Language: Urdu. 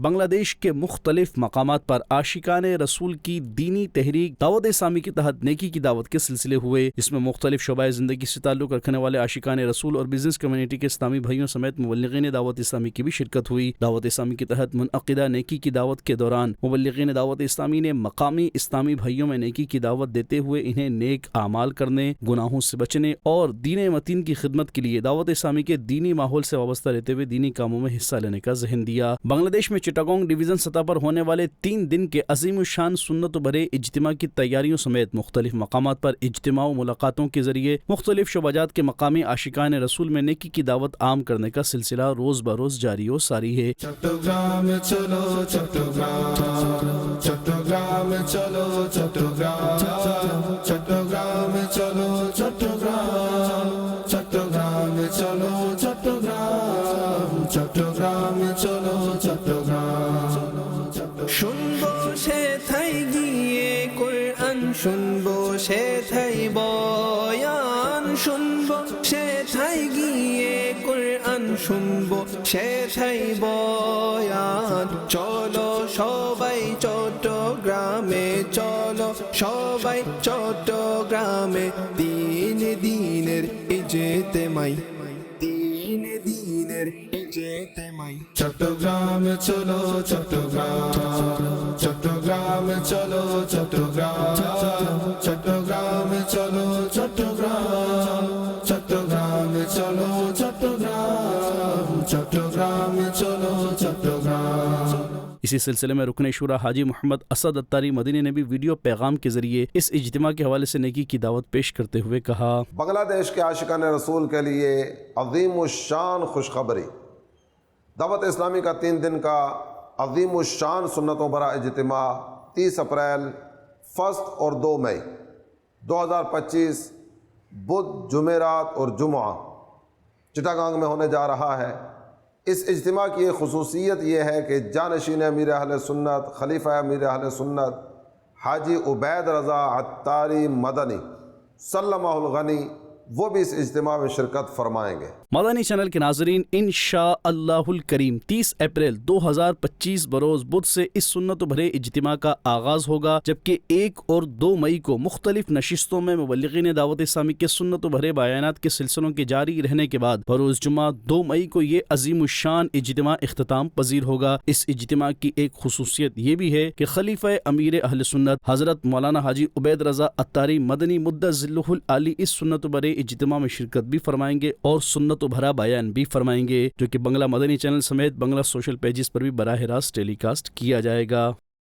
بنگلہ دیش کے مختلف مقامات پر عاشقان رسول کی دینی تحریک دعوت اسلامی کے تحت نیکی کی دعوت کے سلسلے ہوئے، جس میں مختلف شعبۂ زندگی سے تعلق رکھنے والے عاشقان رسول اور بزنس کمیونٹی کے اسلامی بھائیوں سمیت مبلغین دعوت اسلامی کی بھی شرکت ہوئی۔ دعوت اسلامی کے تحت منعقدہ نیکی کی دعوت کے دوران مبلغین دعوت اسلامی نے مقامی اسلامی بھائیوں میں نیکی کی دعوت دیتے ہوئے انہیں نیک اعمال کرنے، گناہوں سے بچنے اور دین متین کی خدمت کے لیے دعوت اسلامی کے دینی ماحول سے وابستہ رہتے ہوئے دینی کاموں میں حصہ لینے کا ذہن دیا۔ بنگلہ دیش میں چٹاگونگ ڈویژن سطح پر ہونے والے 3 دن کے عظیم الشان سنت و بھرے اجتماع کی تیاریوں سمیت مختلف مقامات پر اجتماع و ملاقاتوں کے ذریعے مختلف شعبات کے مقامی عاشقان رسول میں نیکی کی دعوت عام کرنے کا سلسلہ روز بروز جاری و ساری ہے۔ چٹوگرام چلو چٹوگرام، چٹوگرام چلو چٹوگرام، چٹوگرام چلو چٹوگرام، چٹوگرام چلو چٹوگرام، چٹوگرام چلو چٹوگرام۔ শুনবো সেথায় গিয়ে কোরআন, শুনবো সেথায় বয়ান, শুনবো সেথায় গিয়ে কোরআন, শুনবো সেথায় বয়ান। চলো সবাই চট্টগ্রামে, চলো সবাই চট্টগ্রামে, দিন দিনের ইজতেমাই, দিন দিনের ইজতেমাই। চট্টগ্রাম চলো চট্টগ্রাম, চট্টগ্রাম চলো চট্টগ্রাম, চট্টগ্রাম চলো চট্টগ্রাম, চট্টগ্রাম চলো চট্টগ্রাম, চট্টগ্রাম চলো চট্টগ্রাম۔ اسی سلسلے میں رکن شورا حاجی محمد اسد اتاری مدنی نے بھی ویڈیو پیغام کے ذریعے اس اجتماع کے حوالے سے نیکی کی دعوت پیش کرتے ہوئے کہا، بنگلہ دیش کے عاشقان رسول کے لیے عظیم الشان خوشخبری، دعوت اسلامی کا 3 دن کا عظیم الشان سنتوں بھرا اجتماع 30 اپریل، 1 اور 2 مئی 2025 بدھ، جمعرات اور جمعہ چٹاگانگ میں ہونے جا رہا ہے۔ اس اجتماع کی ایک خصوصیت یہ ہے کہ جانشین امیر اہل سنت، خلیفہ امیر اہل سنت حاجی عبید رضا عطاری مدنی سلمہ الغنی وہ بھی اس اجتماع میں شرکت فرمائیں گے۔ مدنی چینل کے ناظرین، انشاء اللہ الکریم 30 اپریل 2025 بروز بدھ سے اس سنت و بھرے اجتماع کا آغاز ہوگا، جبکہ 1 اور 2 مئی کو مختلف نشستوں میں مبلغین دعوت اسلامی کے سنت و بھرے بیانات کے سلسلوں کے جاری رہنے کے بعد بروز جمعہ 2 مئی کو یہ عظیم الشان اجتماع اختتام پذیر ہوگا۔ اس اجتماع کی ایک خصوصیت یہ بھی ہے کہ خلیفہ امیر اہل سنت حضرت مولانا حاجی عبید رضا عطاری مدنی مدۃ ظلہ العالی اس سنت و بھرے اجتماع میں شرکت بھی فرمائیں گے اور سنت و بھرا بیان بھی فرمائیں گے، جو کہ بنگلہ مدنی چینل سمیت بنگلہ سوشل پیجز پر بھی براہ راست ٹیلی کاسٹ کیا جائے گا۔